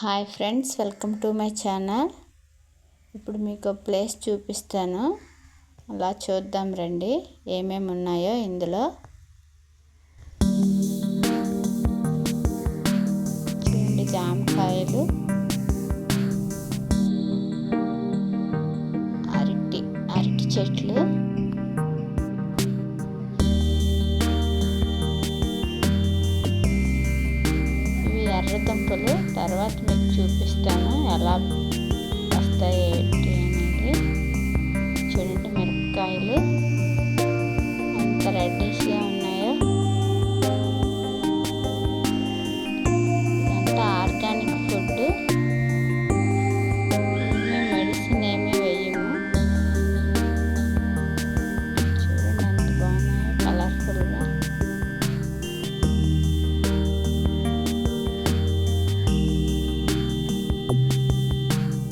Hi friends, welcome to my channel. ఇప్పుడు మీకు place చూపిస్తాను, అలా చూద్దాం రండి ఏమేమి ఉన్నాయో ఇందులో. చూడండి, జామకాయలు, అరటి చెట్లు, ఎర్రదుంపలు తర్వాత మీకు చూపిస్తాను ఎలా వస్తాయి ఏంటి అనేది. చూడండి, మిరపకాయలు ఎంత రెడ్డిష్గా ఉన్నాయో. ఇదంతా ఆర్గానిక్ ఫుడ్, మెడిసిన్ ఏమీ వేయము. చూడండి ఎంత బాగున్నాయో కలర్ఫుల్గా.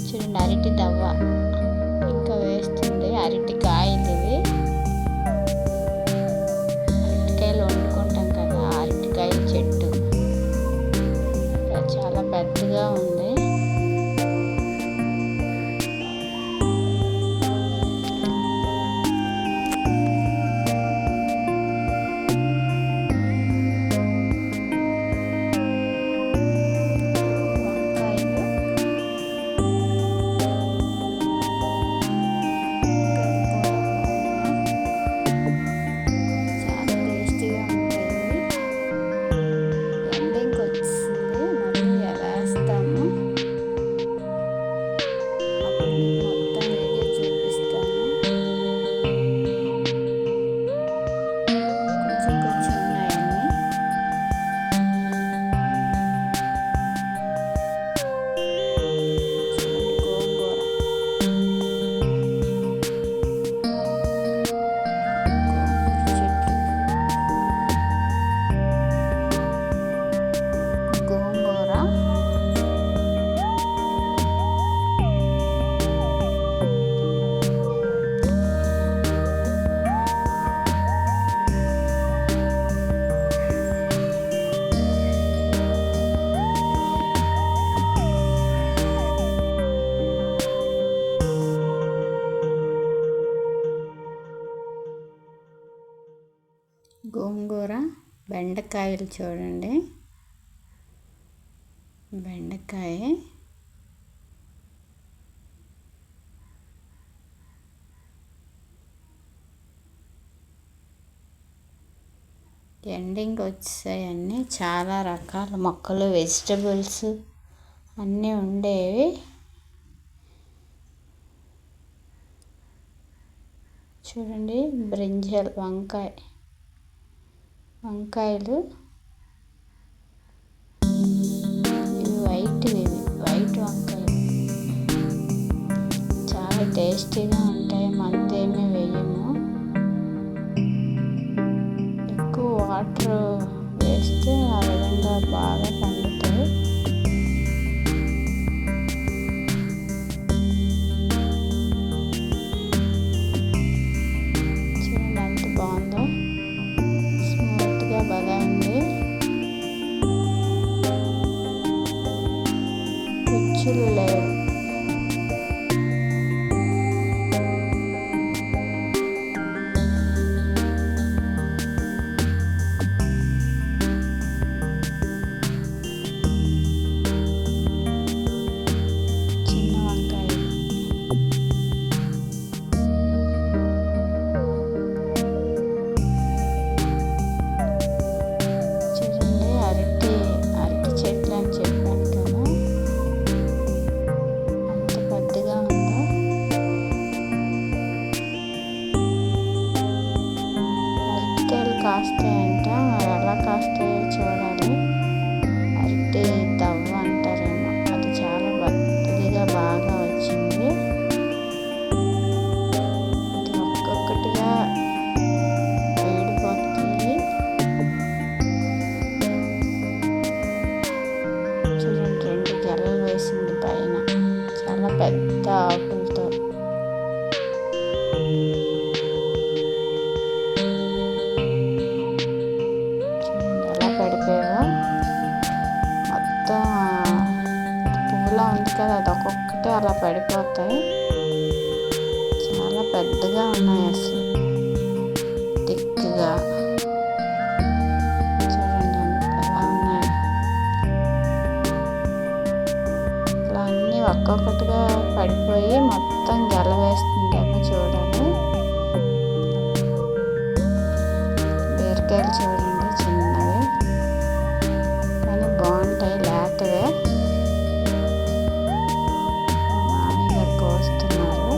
చూడండి, అరటి దవ్వ ఇంకా వేస్తుంది. అరటి కాయలు ఇవి, అరటికాయలు వండుకుంటాం కదా, అరటికాయల చెట్టు చాలా పెద్దగా ఉంది. గోంగూర, బెండకాయలు చూడండి, బెండకాయ, ఎండింగ్ వచ్చాయి. అన్నీ చాలా రకాల మొక్కలు, వెజిటబుల్స్ అన్నీ ఉండేవి. చూడండి, బ్రింజల్, వంకాయలు, ఇవి వైట్ వంకాయలు చాలా టేస్టీగా ఉంటాయి. మందేమీ వేయము, ఎక్కువ వాటర్ వేస్తే ఆ విధంగా బాగా పండుతాయి. చూడండి ఎంత బాగుందో, బాగా ఉంది. కుచ్చులు లేవు. చిన్న వంకాయ, పొట్లా ఉంది కదా, అది ఒక్కొక్కటి అలా పడిపోతాయి. చాలా పెద్దగా ఉన్నాయి అసలు, థిక్గా. చూడండి ఎలా ఉన్నాయి. ఇలా అన్నీ ఒక్కొక్కటిగా పడిపోయి మొత్తం గెలవేస్తుందేమో చూడాలి. బీరకాయలు చూడండి, చిన్నవి కానీ బాగుంటాయి, లేతవే. మామయ్య గారు కోస్తున్నారు.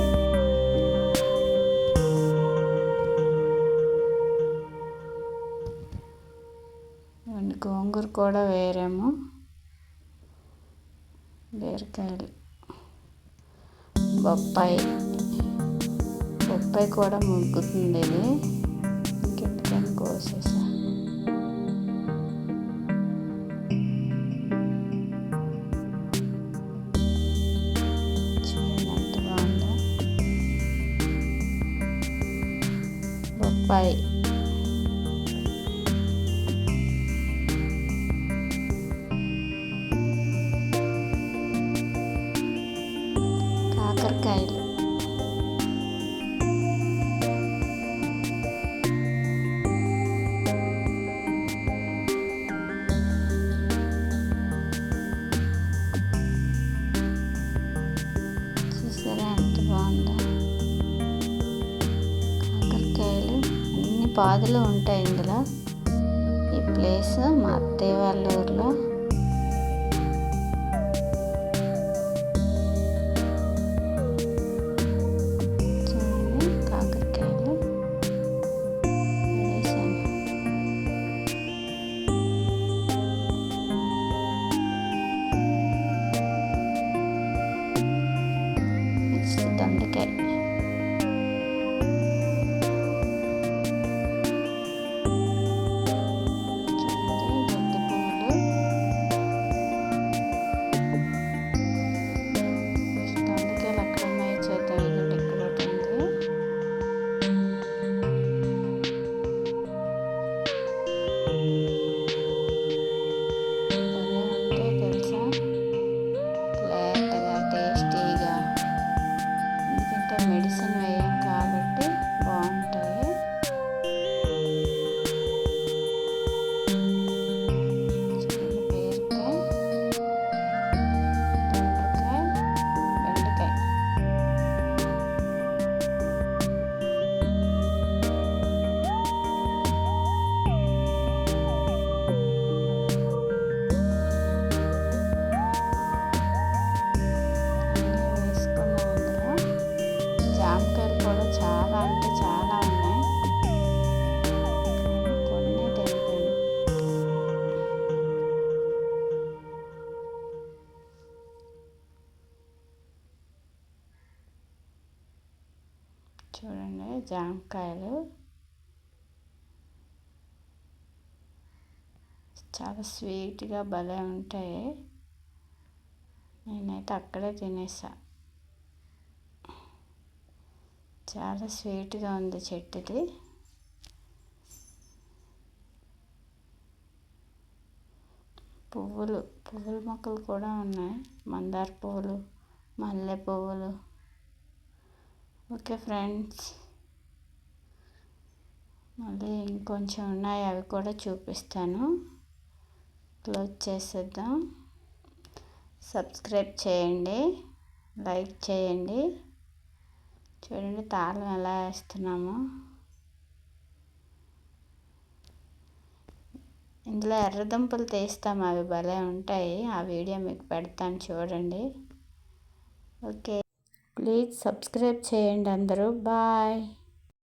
గోంగూర కూడా వేరేమో. బీరకాయలు, బొప్పాయి కూడా ముగ్గుతుంది. ఇది గిట్టుకొని కోసేసా. చూడండి ఎంత బాగుందో బొప్పాయి. కాకరకాయలు, చూసారా ఎంత బాగుందో. కాకరకాయలు అన్ని పాదులు ఉంటాయి ఇందులో. ఈ ప్లేస్ మా అత్తయ్య వాళ్ళ ఊర్లో. దొండకాయ, గడ్డి పువ్వులు, దొండకాయలు అక్కడ ఉన్నాయి చూద్దాం. ఇది ఇక్కడ ఒకటి ఉంది. భలే ఉంటాయి తెలుసా, లేతగా, టేస్టీగా. ఎందుకంటే మెడిసిన్ వేయం కాబట్టి బాగుంటాయి. చూడండి, బీరకాయ, దొండకాయ, బెండకాయ. అన్నీ వేసుకున్నాం అందులో. జామకాయలు కూడా చాలా అంటే చాలా ఉన్నాయి, కొన్ని తెంపాను. చూడండి జామకాయలు చాలా స్వీట్గా భలే ఉంటాయి. నేనైతే అక్కడే తినేసా. చాలా స్వీట్గా ఉంది చెట్టుది. పువ్వుల మొక్కలు కూడా ఉన్నాయి, మందార పువ్వులు, మల్లె పువ్వులు. ఓకే ఫ్రెండ్స్, మళ్ళీ ఇంకొంచెం ఉన్నాయి, అవి కూడా చూపిస్తాను. క్లోజ్ చేసేద్దాం. సబ్స్క్రైబ్ చేయండి, లైక్ చేయండి. చూడండి తాళం ఎలా వేస్తున్నామో. ఇందులో ఎర్రదుంపలు తీస్తాము, అవి భలే ఉంటాయి. ఆ వీడియో మీకు పెడతాను చూడండి. ఓకే, ప్లీజ్ సబ్స్క్రైబ్ చేయండి అందరూ. బాయ్.